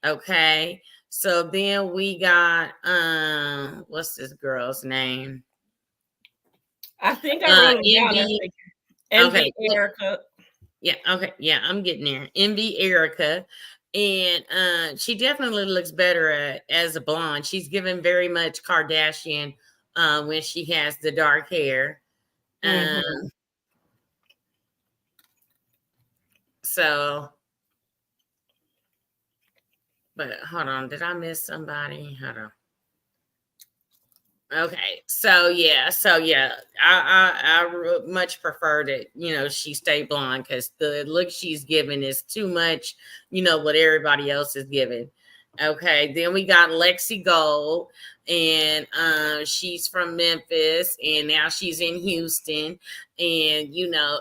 Okay. So then we got what's this girl's name? I think I wrote them down. Envy. Envy Okay. Erica. Yeah, okay. Yeah, I'm getting there. Envy Erica. And she definitely looks better as a blonde. She's given very much Kardashian when she has the dark hair. Mm-hmm. So, but hold on, did I miss somebody? Hold on. Okay, so yeah, I much prefer that she stay blonde because the look she's giving is too much, what everybody else is giving. Okay, then we got Lexi Gold, and she's from Memphis, and now she's in Houston, and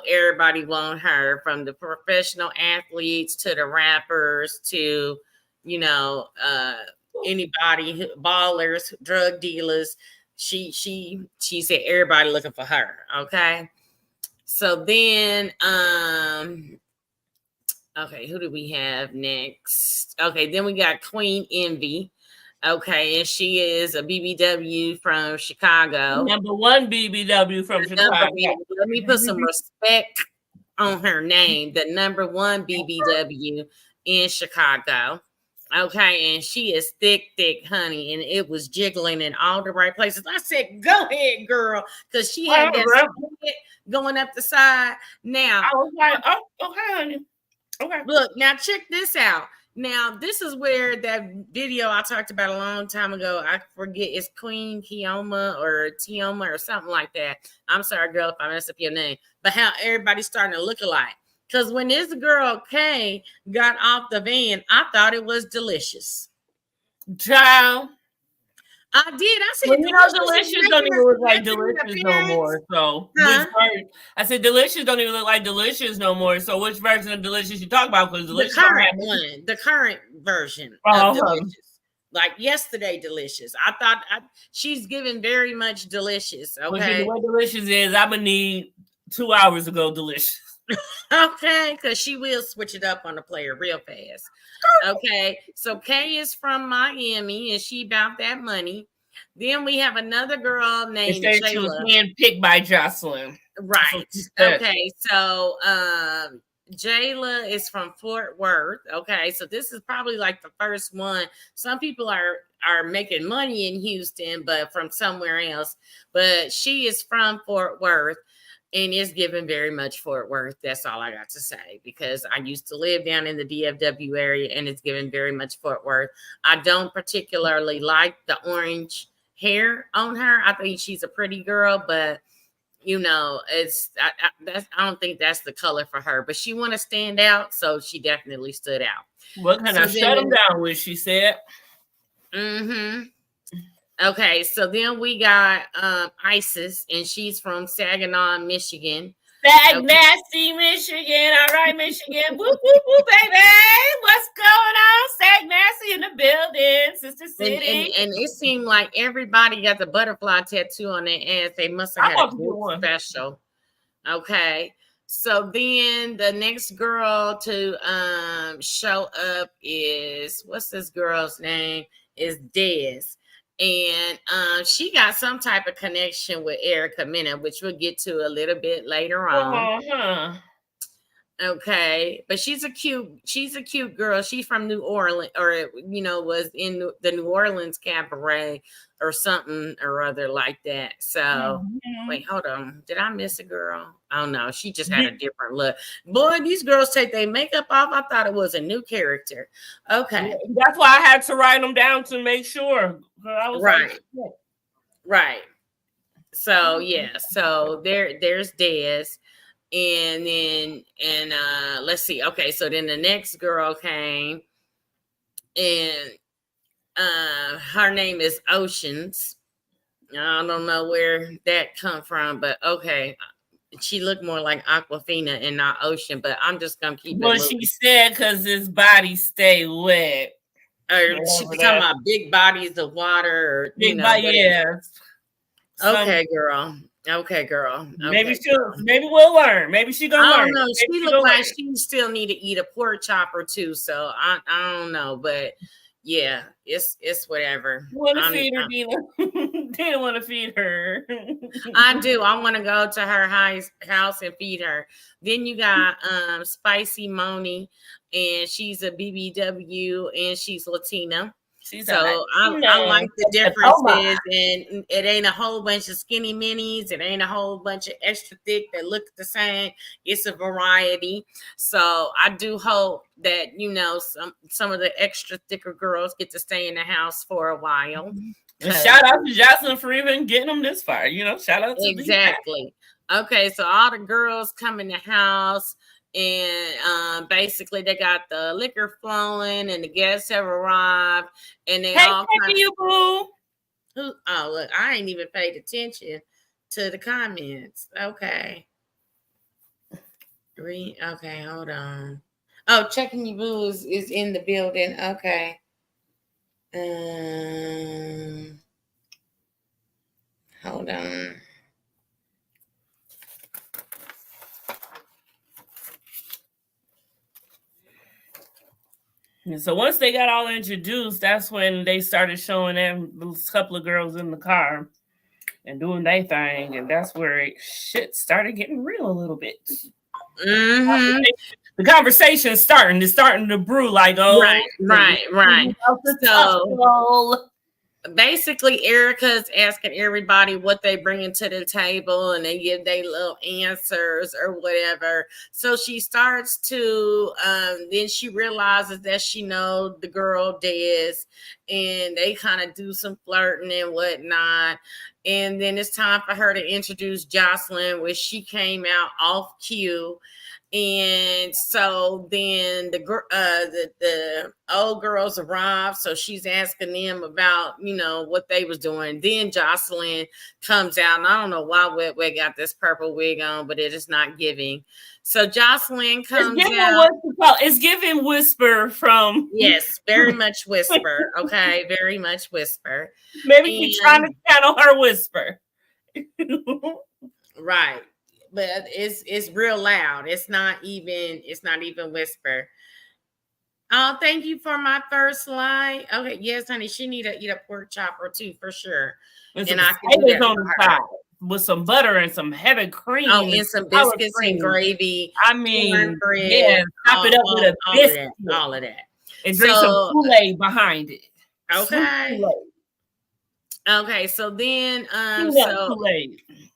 everybody want her, from the professional athletes to the rappers to you know uh anybody, ballers, drug dealers. She said everybody looking for her. Okay. So then okay, who do we have next? Okay, then we got Queen Envy. Okay, and she is a BBW from Chicago. Number one BBW from Chicago. Let me put some respect on her name. The number one BBW in Chicago. Okay, and she is thick, honey, and it was jiggling in all the right places. I said, "Go ahead, girl," because she had that split going up the side. Now, I was like, "Oh, okay, honey. Okay." Look, now check this out. Now, this is where that video I talked about a long time ago. I forget, it's Queen Kioma or Tioma or something like that. I'm sorry, girl, if I mess up your name. But how everybody's starting to look alike. Because when this girl Kay got off the van, I thought it was Delicious. Child. I did. I said, well, Delicious don't even look like Delicious no more. So I said Delicious don't even look like Delicious no more. So which version of Delicious you talk about? Because Delicious, the current version of Delicious, like yesterday Delicious. I thought she's giving very much Delicious. Okay, well, the way Delicious is, I'm gonna need 2 hours ago Delicious. Okay, because she will switch it up on the player real fast. Okay, so Kay is from Miami, and she about that money. Then we have another girl named Jayla. She was handpicked by Jocelyn. Right. Okay, so Jayla is from Fort Worth. Okay, so this is probably like the first one. Some people are making money in Houston, but from somewhere else. But she is from Fort Worth. And it's given very much Fort Worth. That's all I got to say, because I used to live down in the DFW area, and it's given very much Fort Worth. I don't particularly like the orange hair on her. I think she's a pretty girl, but it's I don't think that's the color for her. But she want to stand out, so she definitely stood out. What can I shut them down with? She said. Okay, so then we got Isis, and she's from Saginaw, Michigan. Nasty, Michigan. All right, Michigan. Whoop, whoop, whoop, baby. What's going on? Sag Nasty in the building, Sister City. And it seemed like everybody got the butterfly tattoo on their ass. They must have had a good special. Okay. So then the next girl to show up is, what's this girl's name? Is Dez. And she got some type of connection with Erica Mena, which we'll get to a little bit later on. Okay, but she's a cute girl. She's from New Orleans, or was in the New Orleans cabaret or something or other like that. So wait, hold on. Did I miss a girl? Oh no, she just had a different look. Boy, these girls take their makeup off. I thought it was a new character. Okay, that's why I had to write them down to make sure. I was right. So yeah, so there's Dez. And then let's see. Okay, so then the next girl came, and her name is Oceans. I don't know where that come from, but okay. She looked more like Aquafina and not Ocean, but I'm just gonna keep it. Well, she said because his body stay wet. Or she talking about big bodies of water, or big body, yeah. Okay, girl. Okay, girl. Maybe Okay, maybe we'll learn. Maybe she gonna learn. I don't know. Maybe She looked like she still need to eat a pork chop or two. So I don't know, but yeah, it's whatever. Want to feed her, Dina? Dina want to feed her. I do. I want to go to her house and feed her. Then you got Spicy Moni, and she's a BBW, and she's Latina. So I like the differences, and it ain't a whole bunch of skinny minis. It ain't a whole bunch of extra thick that look the same. It's a variety. So I do hope that some of the extra thicker girls get to stay in the house for a while. And shout out to Jocelyn for even getting them this far. Shout out to exactly. Okay, so all the girls come in the house. And basically, they got the liquor flowing, and the guests have arrived, and they all kind you, boo. Oh, look, I ain't even paid attention to the comments. Okay, okay, hold on. Oh, checking you, boo is in the building. Okay. Hold on. And so once they got all introduced, that's when they started showing them a couple of girls in the car and doing their thing, and that's where shit started getting real a little bit. Mm-hmm. The conversation is starting to brew like, oh, right. So basically, Erica's asking everybody what they bring to the table, and they give their little answers or whatever. So she starts to, then she realizes that she knows the girl Des, and they kind of do some flirting and whatnot. And then it's time for her to introduce Jocelyn, where she came out off cue. And so then the old girls arrived, so she's asking them about what they was doing. Then Jocelyn comes out, and I don't know why Wet got this purple wig on, but it is not giving. So Jocelyn comes out. It's giving Whisper from. Yes, very much Whisper. Okay, very much Whisper. Maybe she's trying to channel her Whisper. Right. But it's real loud. It's not even Whisper. Oh, thank you for my first line. Okay, yes, honey. She need to eat a pork chop or two for sure. And I can do that on the side with some butter and some heavy cream. Oh, and some biscuits and gravy. I mean, yeah, top it up with a biscuit. All of that. And drink some Kool-Aid behind it. Okay. Okay, so then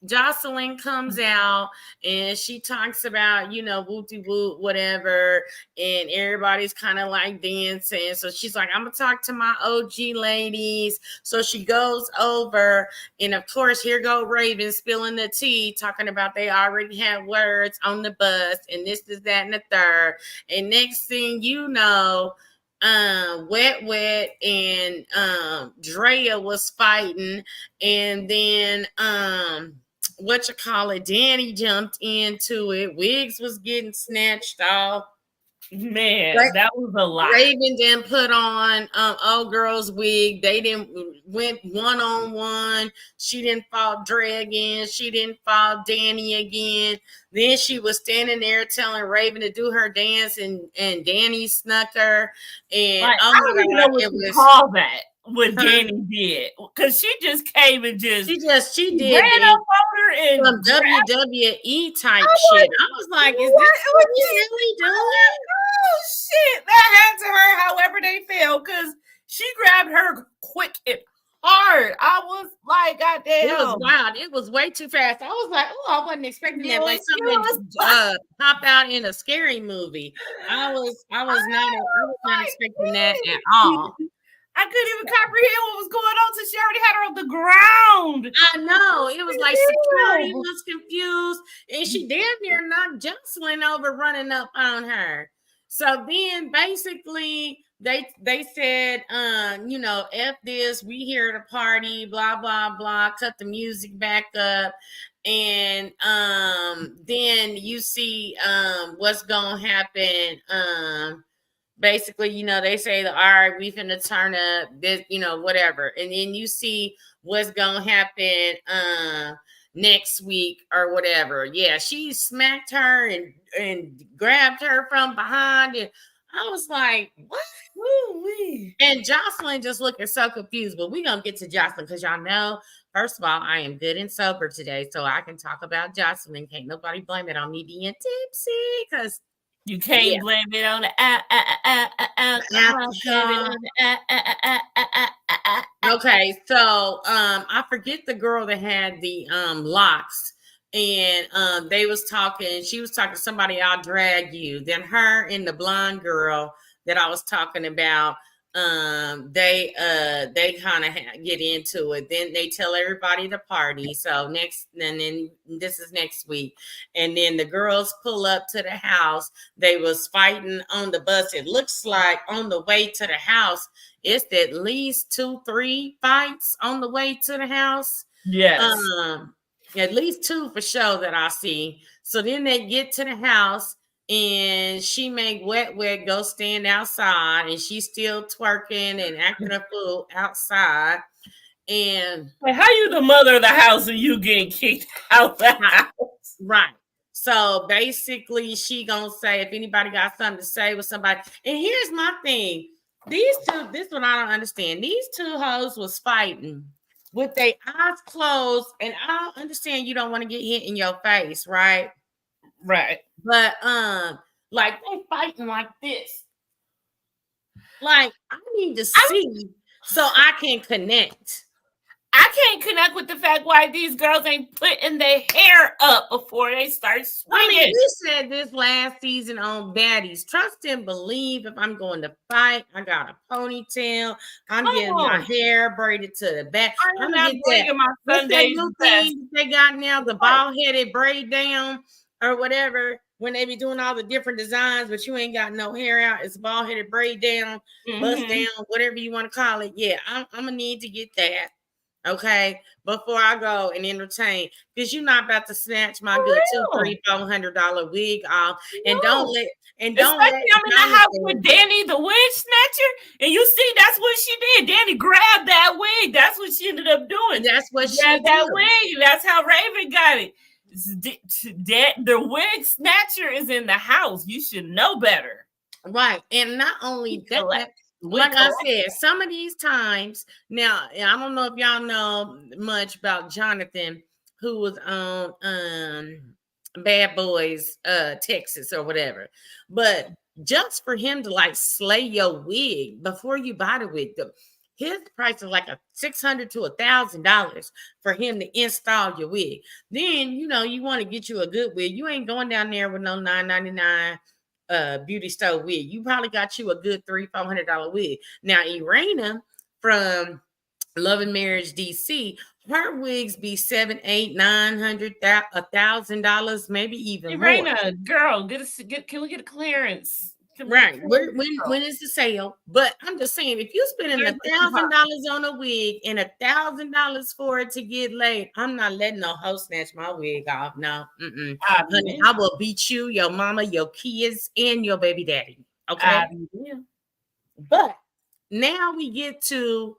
Jocelyn comes out and she talks about, wooty woot, whatever, and everybody's kind of like dancing. So she's like, I'm gonna talk to my OG ladies. So she goes over, and of course, here go Raven spilling the tea, talking about they already had words on the bus, and this is that and the third. And next thing you know, Wet and Drea was fighting, and then Danny jumped into it. Wigs was getting snatched off. Man, that was a lot. Raven didn't put on old girl's wig. They didn't went one-on-one. She didn't fall Dre again. She didn't fall Danny again. Then she was standing there telling Raven to do her dance, and Danny snuck her. And I don't even know what you call that. What Danny did, because she just came and she did ran up on her and some WWE type shit. I was like, is this what you really doing? Oh shit, that happened to her. However they feel, because she grabbed her quick and hard. I was like, goddamn, it was wild. It was way too fast. I was like, oh, I wasn't expecting that. Like something pop out in a scary movie. I was not expecting that at all. I couldn't even comprehend what was going on since she already had her on the ground. I know. It was like security was confused, and she damn near knocked Jocelyn over running up on her. So then basically they said, F this, we here at a party, blah, blah, blah, cut the music back up. And then you see what's gonna happen. Basically, they say, all right, we finna turn up this, whatever. And then you see what's gonna happen. next week or whatever. Yeah, she smacked her and grabbed her from behind. And I was like, what? Woo-wee. And Jocelyn just looking so confused. But we're going to get to Jocelyn because y'all know, first of all, I am good and sober today. So I can talk about Jocelyn. Can't nobody blame it on me being tipsy because you can't blame it on the alcohol. Okay, so I forget the girl that had the locks, and they was talking. She was talking to somebody. I'll drag you. Then her and the blonde girl that I was talking about. They kind of get into it. Then they tell everybody to party. So next, and then this is next week, and then the girls pull up to the house. They was fighting on the bus. It looks like on the way to the house. It's at least 2-3 fights on the way to the house. Yes. At least 2 for sure that I see. So then they get to the house and she make wet go stand outside and she's still twerking and acting a fool outside. And how you the mother of the house and you getting kicked out the house? Right. So basically she gonna say if anybody got something to say with somebody. And here's my thing. These two, this one I don't understand. These 2 hoes was fighting with their eyes closed, and I don't understand you don't want to get hit in your face, right? Right. But like they fighting like this. Like I need to see so I can connect. I can't connect with the fact why these girls ain't putting their hair up before they start swinging. I mean, you said this last season on Baddies. Trust and believe if I'm going to fight, I got a ponytail. I'm getting my hair braided to the back. I'm going to get that. What's that new thing they got now? The bald-headed braid down or whatever. When they be doing all the different designs, but you ain't got no hair out. It's bald-headed braid down, bust down, whatever you want to call it. Yeah, I'm going to need to get that. Okay, before I go and entertain, because you're not about to snatch my good $200-$400 wig off, and don't let I'm in the house with Danny the wig snatcher, and you see that's what she did. Danny grabbed that wig. That's what she ended up doing. That's what she grabbed that wig. That's how Raven got it. The wig snatcher is in the house. You should know better, right? And not only that. Like I said, some of these times, now, I don't know if y'all know much about Jonathan, who was on Bad Boys, Texas or whatever. But just for him to like slay your wig before you buy the wig, his price is like $600 to $1,000 for him to install your wig. Then, you want to get you a good wig. You ain't going down there with no $9.99 beauty store wig. You probably got you a good $300-$400 wig. Now, Irena from Love and Marriage DC, her wigs be $700, $800, $900, $1,000, maybe even Irena, more. Girl, can we get a clearance? Right. When is the sale? But I'm just saying, if you spending $1,000 on a wig and $1,000 for it to get laid, I'm not letting no hoe snatch my wig off. No, honey, I will beat you, your mama, your kids, and your baby daddy. Okay. But now we get to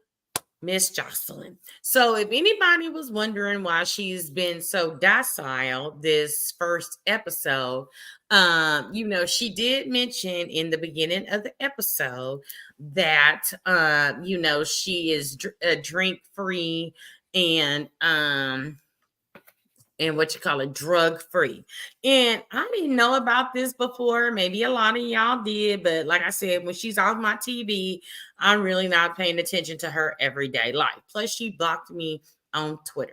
Miss Jocelyn. So if anybody was wondering why she's been so docile this first episode, she did mention in the beginning of the episode that, she is drink free and drug free. And I didn't know about this before. Maybe a lot of y'all did, but like I said, when she's off my TV, I'm really not paying attention to her everyday life. Plus, she blocked me on Twitter.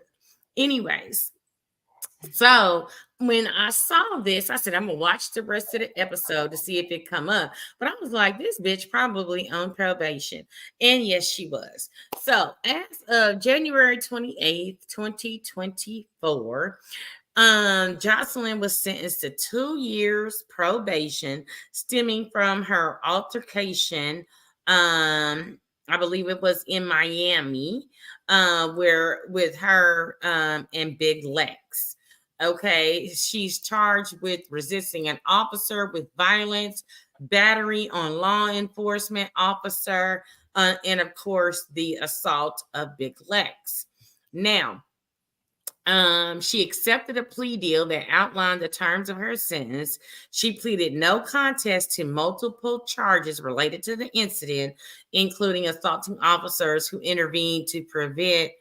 Anyways, so when I saw this, I said, I'm going to watch the rest of the episode to see if it come up. But I was like, this bitch probably on probation. And yes, she was. So as of January 28th, 2024, Jocelyn was sentenced to 2 years probation stemming from her altercation. I believe it was in Miami, where with her and Big Lex. Okay, she's charged with resisting an officer with violence, battery on law enforcement officer, and of course, the assault of Big Lex. Now, She accepted a plea deal that outlined the terms of her sentence. She pleaded no contest to multiple charges related to the incident, including assaulting officers who intervened to prevent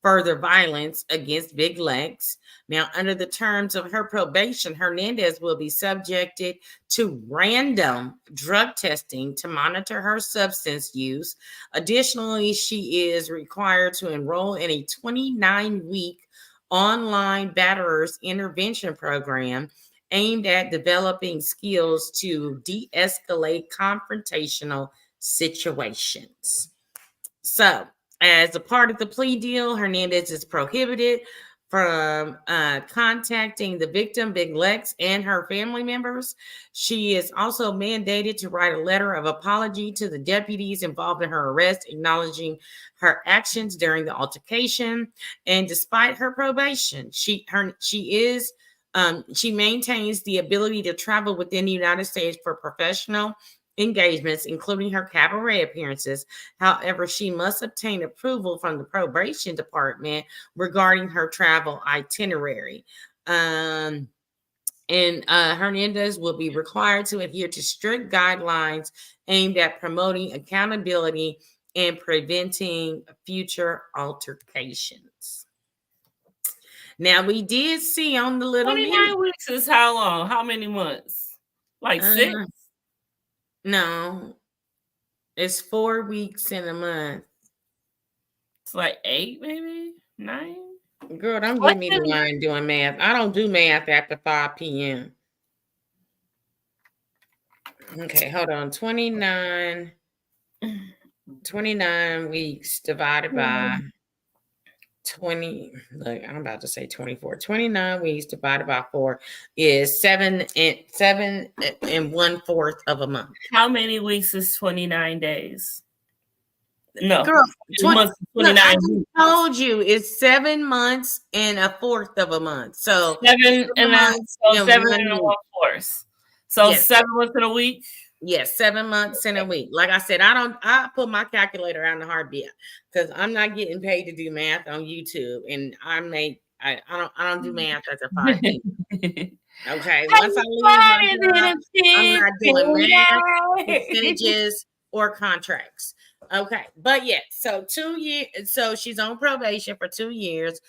further violence against Big Lex. Now, under the terms of her probation, Hernandez will be subjected to random drug testing to monitor her substance use. Additionally, she is required to enroll in a 29-week online batterers intervention program aimed at developing skills to de-escalate confrontational situations. So, as a part of the plea deal, Hernandez is prohibited from contacting the victim, Big Lex, and her family members. She is also mandated to write a letter of apology to the deputies involved in her arrest, acknowledging her actions during the altercation. And despite her probation, she maintains the ability to travel within the United States for professional engagements, including her cabaret appearances. However, she must obtain approval from the probation department regarding her travel itinerary. And Hernandez will be required to adhere to strict guidelines aimed at promoting accountability and preventing future altercations. Now, we did see on the little 29 weeks is how long? How many months? Like 6? No, it's 4 weeks in a month. It's like 8, maybe 9. Girl, don't give me the line doing math. I don't do math after 5 p.m. Okay, hold on. 29 weeks divided by 20. Look, I'm about to say 24. 29 weeks divided by 4 is 7 and 1/4 of a month. How many weeks is 29 days? No, girl, 29 look, I told you it's 7 months and 1/4 of a month. So 7 months, so 7 and 1/4. So yes. 7 months in a week. Yes, 7 months in a week. Like I said, I put my calculator out in the heartbeat because I'm not getting paid to do math on YouTube, and I don't do math as a 5 p.m. Okay, once I leave my job, I'm not doing math, percentages, or contracts. Okay, but yeah, so 2 years. So she's on probation for 2 years,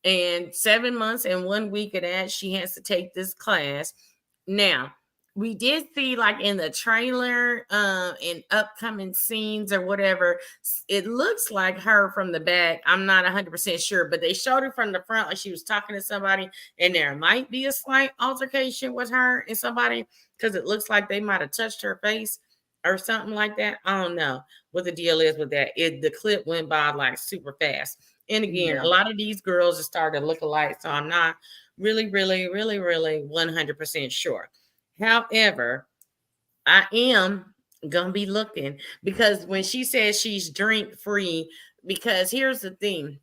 and 7 months and 1 week of that she has to take this class. Now, we did see, like in the trailer, in upcoming scenes or whatever, it looks like her from the back. I'm not 100% sure, but they showed her from the front like she was talking to somebody, and there might be a slight altercation with her and somebody because it looks like they might have touched her face or something like that. I don't know what the deal is with that. The clip went by like super fast. And again, a lot of these girls are starting to look alike, so I'm not really 100% sure. However, I am gonna be looking because when she says she's drink free, because here's the thing: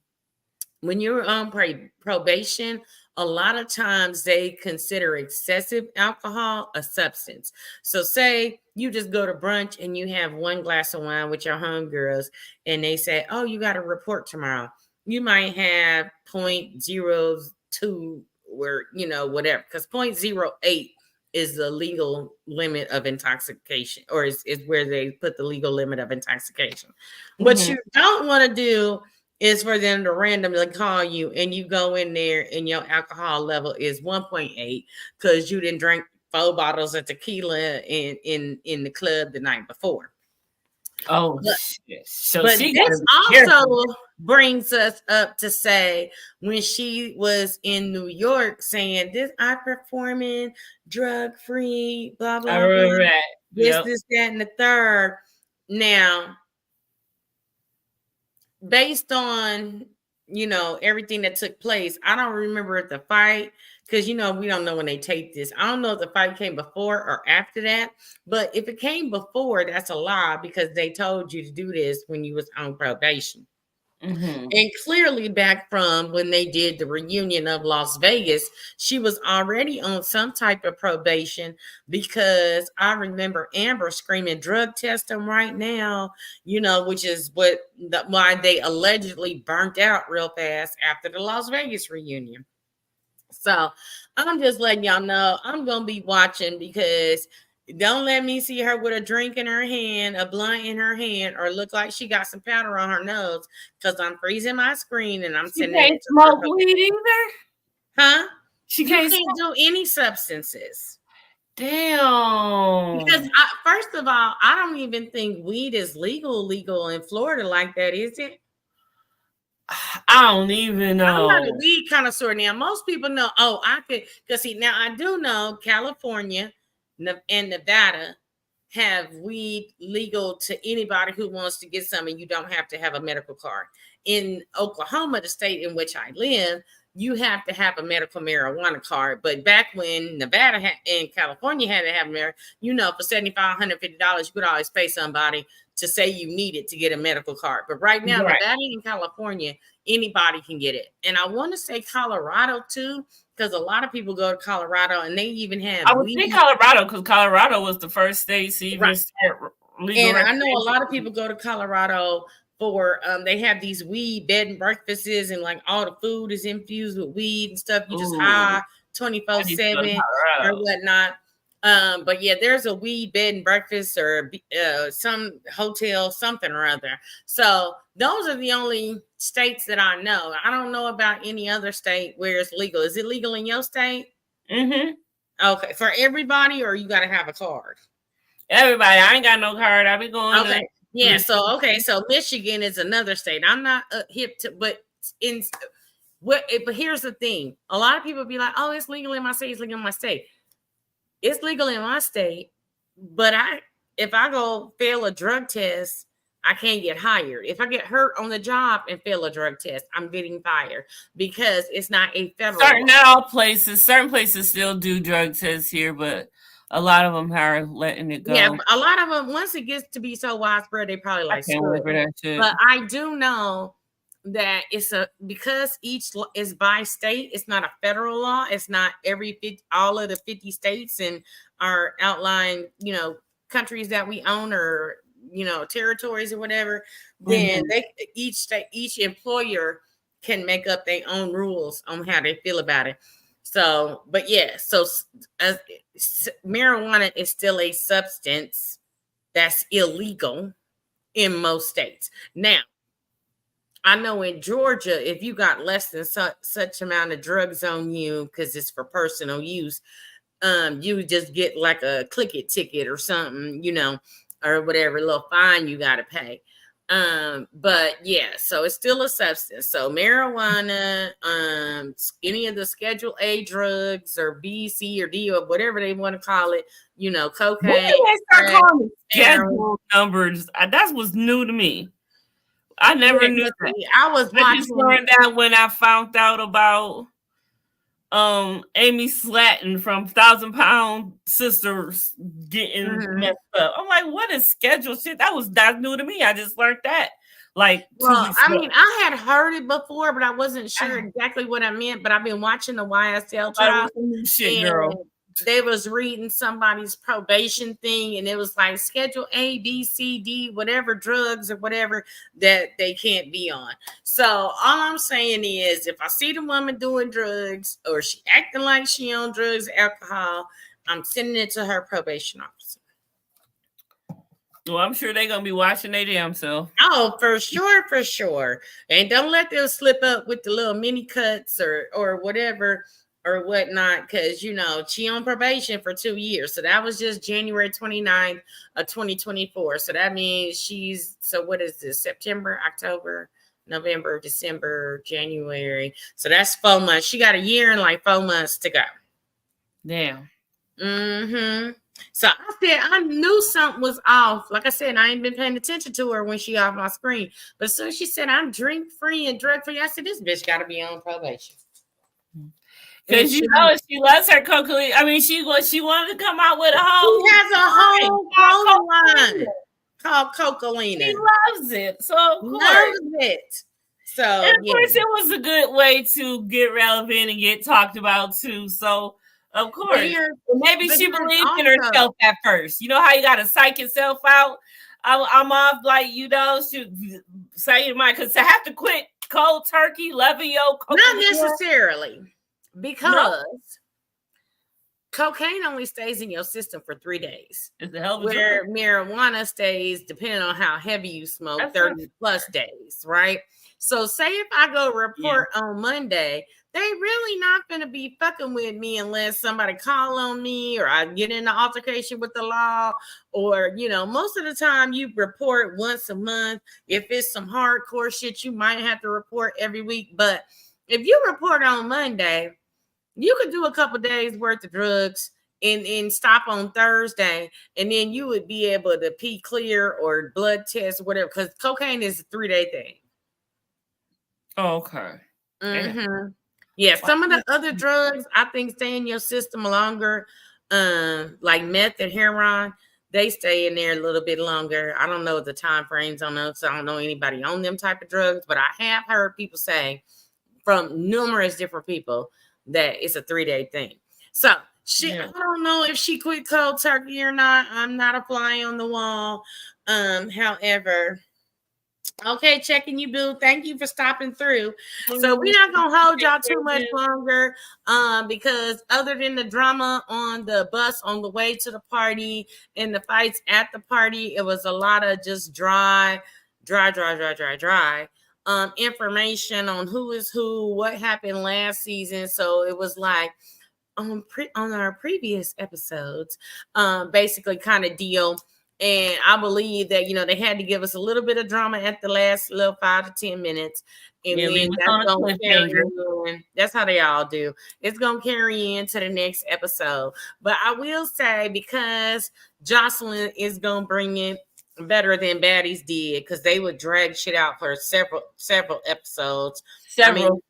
when you're on probation, a lot of times they consider excessive alcohol a substance. So say you just go to brunch and you have 1 glass of wine with your homegirls, and they say, "Oh, you got to report tomorrow." You might have 0.02 or whatever, because 0.08 is the legal limit of intoxication, or is where they put the legal limit of intoxication. Mm-hmm. What you don't want to do is for them to randomly call you and you go in there and your alcohol level is 1.8 because you didn't drink 4 bottles of tequila in the club the night before. Oh, shit. So but this also brings us up to say, when she was in New York saying this, I performing drug free, blah blah blah, this, that, and the third. Now, based on everything that took place, I don't remember the fight because we don't know when they taped this. I don't know if the fight came before or after that, but if it came before, that's a lie because they told you to do this when you was on probation. And clearly back from when they did the reunion of Las Vegas, she was already on some type of probation, because I remember Amber screaming, drug test them right now, which is why they allegedly burnt out real fast after the Las Vegas reunion. So I'm just letting y'all know I'm going to be watching, because don't let me see her with a drink in her hand, a blunt in her hand, or look like she got some powder on her nose, because I'm freezing my screen and I'm sending it. Can't smoke weed either? Huh? She can't do any substances. Damn. Because first of all, I don't even think weed is legal in Florida like that, is it? I don't even know. I'm not a weed connoisseur now. Most people know, I could, because see, now I do know California and Nevada have weed legal to anybody who wants to get some, and you don't have to have a medical card. In Oklahoma, the state in which I live, you have to have a medical marijuana card. But back when Nevada and California had to have for $75, $150, you could always pay somebody to say you need it to get a medical card. But right now, Nevada and California, anybody can get it. And I want to say Colorado too, because a lot of people go to Colorado and they even have. I would think Colorado, because Colorado was the first state to even start legal. And I know a lot of people go to Colorado for they have these weed bed and breakfasts, and like all the food is infused with weed and stuff. You just high 24/7 or whatnot. But yeah, there's a weed bed and breakfast or some hotel, something or other. So those are the only states that I know. I don't know about any other state where it's legal. Is it legal in your state? Okay, for everybody, or you got to have a card? Everybody. I ain't got no card. I be going. Okay. Yeah. So Michigan is another state. I'm not hip to, but but here's the thing. A lot of people be like, "Oh, it's legal in my state. It's legal in my state." It's legal in my state, but if I go fail a drug test, I can't get hired. If I get hurt on the job and fail a drug test, I'm getting fired, because it's not a federal. Certain places still do drug tests here, but a lot of them are letting it go. Yeah, a lot of them, once it gets to be so widespread, they probably like screw it. But I do know that because each is by state, it's not a federal law. It's not all of the 50 states and our outlying, countries that we own, or territories or whatever. Then each employer can make up their own rules on how they feel about it. So, but yeah, marijuana is still a substance that's illegal in most states. Now, I know in Georgia, if you got less than such amount of drugs on you, because it's for personal use, you just get like a click it ticket or something, or whatever little fine you got to pay. But yeah, so it's still a substance. So marijuana, any of the Schedule A drugs, or B, C, or D, or whatever they want to call it, cocaine. When did they start calling schedule numbers? That was new to me. I never knew that. I just learned that when I found out about Amy Slatton from 1,000 Pound Sisters getting messed up. I'm like, what is schedule shit? That's new to me. I just learned that. Like, I had heard it before, but I wasn't sure exactly what I meant. But I've been watching the YSL trial. Shit, girl. They was reading somebody's probation thing, and it was like Schedule A, B, C, D, whatever drugs or whatever that they can't be on. So all I'm saying is, if I see the woman doing drugs, or she acting like she on drugs, alcohol, I'm sending it to her probation officer. Well, I'm sure they're gonna be watching their damn self. Oh, for sure. And don't let them slip up with the little mini cuts or whatever or whatnot, because she on probation for 2 years. So that was just January 29th of 2024. So that means what is this? September, October, November, December, January. So that's 4 months. She got a year and like 4 months to go. Damn. So I said I knew something was off. Like I said, I ain't been paying attention to her when she off my screen. But as soon as she said I'm drink free and drug free, I said this bitch got to be on probation. Because she loves her cocaine. I mean, she wanted to come out with a whole. She has a whole line called Cocaine. She loves it. So loves it. So, and of course, it was a good way to get relevant and get talked about too. So, of course, maybe she believed in herself at first. You know how you got to psych yourself out. I'm off, like, you know, she say you might, because to have to quit cold turkey, loving your not necessarily, because cocaine only stays in your system for 3 days. It's a hell of a where marijuana stays, depending on how heavy you smoke, 30 plus days, right? So say if I go report on Monday, they really not going to be fucking with me unless somebody call on me or I get in an altercation with the law, or, you know, most of the time you report once a month. If it's some hardcore shit, you might have to report every week. But if you report on Monday, you could do a couple days worth of drugs and stop on Thursday, and then you would be able to pee clear or blood test or whatever, because cocaine is a 3-day thing. Oh, okay. Mm-hmm. Yeah, some of the other drugs I think stay in your system longer, like meth and heroin. They stay in there a little bit longer. I don't know the time frames on those. I don't know anybody on them type of drugs, but I have heard people say from numerous different people that it's a 3-day thing. So I don't know if she quit cold turkey or not. I'm not a fly on the wall. However, okay, checking you, boo. Thank you for stopping through. So we're not gonna hold y'all too much longer, because other than the drama on the bus on the way to the party and the fights at the party, it was a lot of just dry information on who is who, what happened last season. So it was like on our previous episodes, basically kind of deal. And I believe that, you know, they had to give us a little bit of drama at the last little 5 to 10 minutes. And then that's going to carry on. That's how they all do. It's going to carry into the next episode. But I will say, because Jocelyn is going to bring it better than Baddies did, because they would drag shit out for several episodes. Several.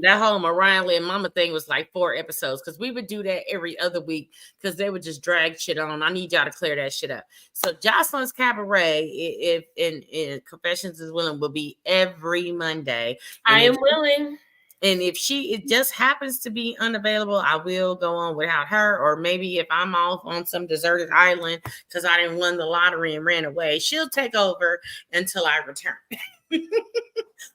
That whole Mariah and Mama thing was like 4 episodes, because we would do that every other week because they would just drag shit on. I need y'all to clear that shit up. So Jocelyn's Cabaret, if in Confessions is Willing, will be every Monday. I am willing. And if it just happens to be unavailable, I will go on without her. Or maybe if I'm off on some deserted island because I didn't win the lottery and ran away, she'll take over until I return.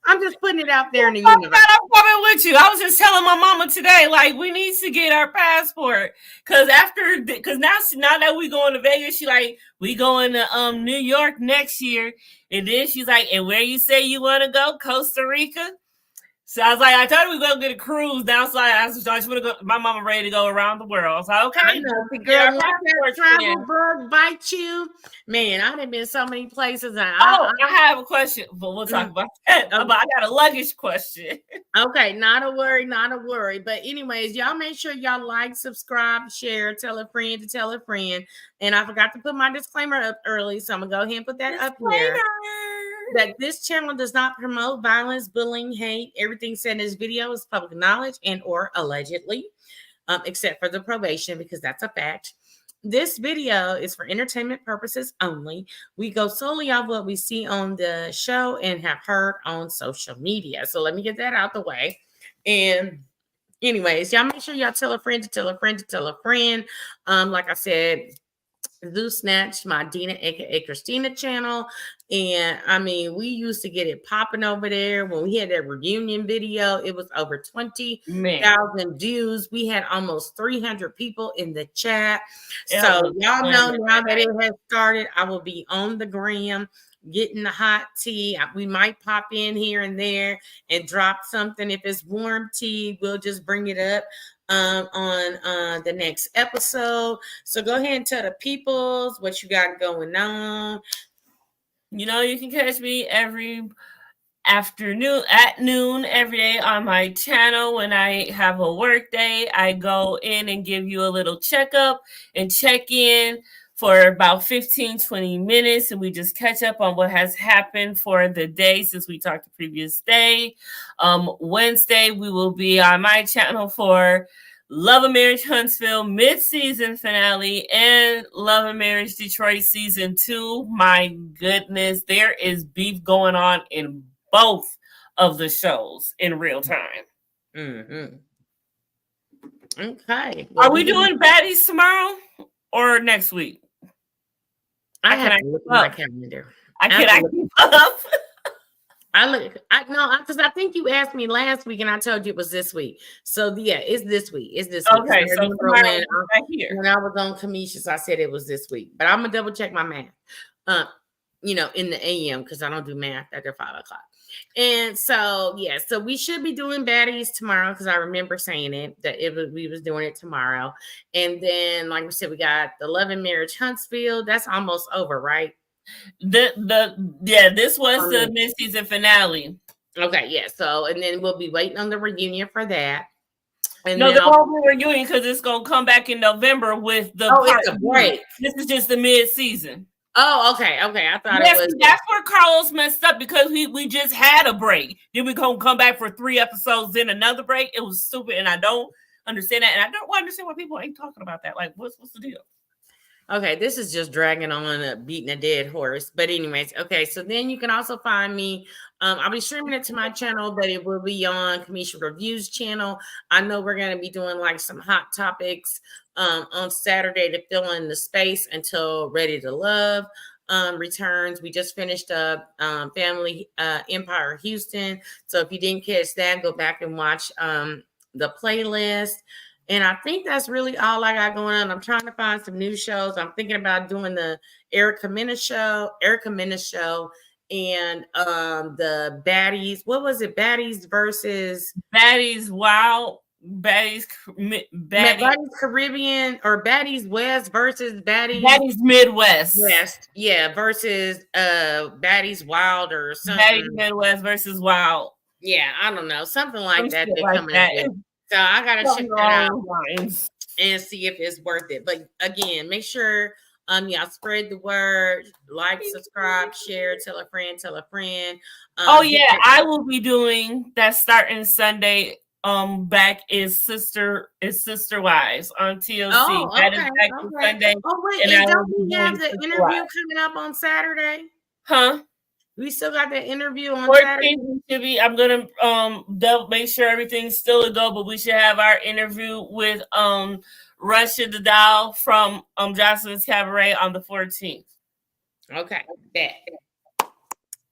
I'm just putting it out there in the universe. I'm coming with you. I was just telling my mama today, like, we need to get our passport, because now that we going to Vegas, she like, we going to New York next year, and then she's like, and where you say you want to go? Costa Rica. So I was like, I told her we were going to get a cruise down. So I just want to go. My mama ready to go around the world. So okay. I know. The girl, that travel bug bite you. Man, I've been so many places. I have a question, but we'll talk about that. Okay. But I got a luggage question. Okay, not a worry. But anyways, y'all make sure y'all like, subscribe, share, tell a friend to tell a friend. And I forgot to put my disclaimer up early, so I'm going to go ahead and put that up here. That this channel does not promote violence, bullying, hate. Everything said in this video is public knowledge and or allegedly, except for the probation, because that's a fact. This video is for entertainment purposes only. We go solely off what we see on the show and have heard on social media. So let me get that out the way. And anyways, y'all make sure y'all tell a friend to tell a friend to tell a friend. Like I said, do snatch my Dina aka Christina channel, and I mean, we used to get it popping over there when we had that reunion video. It was over 20,000 views. We had almost 300 people in the chat. So y'all know now that it has started, I will be on the gram getting the hot tea. We might pop in here and there and drop something. If it's warm tea, we'll just bring it up on the next episode. So go ahead and tell the peoples what you got going on. You know, you can catch me every afternoon at noon every day on my channel. When I have a work day, I go in and give you a little checkup and check in for about 15-20 minutes, and we just catch up on what has happened for the day since we talked the previous day. Wednesday, we will be on my channel for Love and Marriage Huntsville mid-season finale and Love and Marriage Detroit season 2. My goodness, there is beef going on in both of the shows in real time. Mm-hmm. Okay. Well, are we doing baddies tomorrow or next week? I have to look at my calendar. I cannot keep up. Because I think you asked me last week and I told you it was this week. So yeah, it's this week. It's this week. Okay, so tomorrow when I was on Kamisha's, I said it was this week. But I'm gonna double check my math. In the AM because I don't do math after 5 o'clock. And so yeah, so we should be doing baddies tomorrow because I remember saying it that we was doing it tomorrow. And then, like we said, we got the Love and Marriage Huntsville. That's almost over, right? This was the mid-season finale. Okay, yeah. So and then we'll be waiting on the reunion for that. And no, there won't be a reunion because it's gonna come back in November with the it's a break. This is just the mid-season. Oh, okay. I thought it was. That's where Carlos messed up because we just had a break. Then we gonna come back for 3 episodes, then another break. It was stupid, and I don't understand that, and I don't understand why people ain't talking about that. Like, what's the deal? Okay, this is just dragging on, beating a dead horse. But anyways, okay, so then you can also find me. I'll be streaming it to my channel, but it will be on Kamisha Reviews channel. I know we're going to be doing like some hot topics on Saturday to fill in the space until Ready to Love returns. We just finished up Family Empire Houston. So if you didn't catch that, go back and watch the playlist. And I think that's really all I got going on. I'm trying to find some new shows. I'm thinking about doing the Erica Mena show, and the Baddies. What was it? Baddies versus Baddies Wild, Baddies Caribbean, or Baddies West versus Baddies Midwest. West, yeah, versus Baddies Wild or something. Baddies Midwest versus Wild. Yeah, I don't know, something like that. They're coming in. So I gotta check that out and see if it's worth it. But again, make sure y'all spread the word, like, subscribe, share, tell a friend. I will be doing that starting Sunday. Back is Sister Wives on TLC. Oh, okay, that is back Sunday. Oh wait, and don't we have the interview coming up on Saturday? Huh? We still got that interview on Saturday. I'm gonna make sure everything's still a go, but we should have our interview with Russia the Doll from Jocelyn's Cabaret on the 14th. Okay, bet.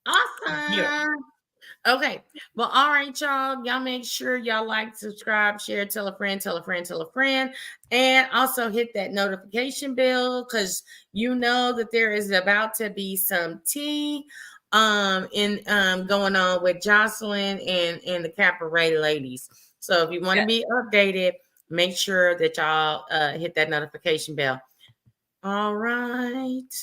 Awesome. Yeah. Okay. Well, all right, y'all. Y'all make sure y'all like, subscribe, share, tell a friend, and also hit that notification bell because you know that there is about to be some tea going on with Jocelyn and the Cabaret ladies. So if you want to be updated, make sure that y'all hit that notification bell. All right.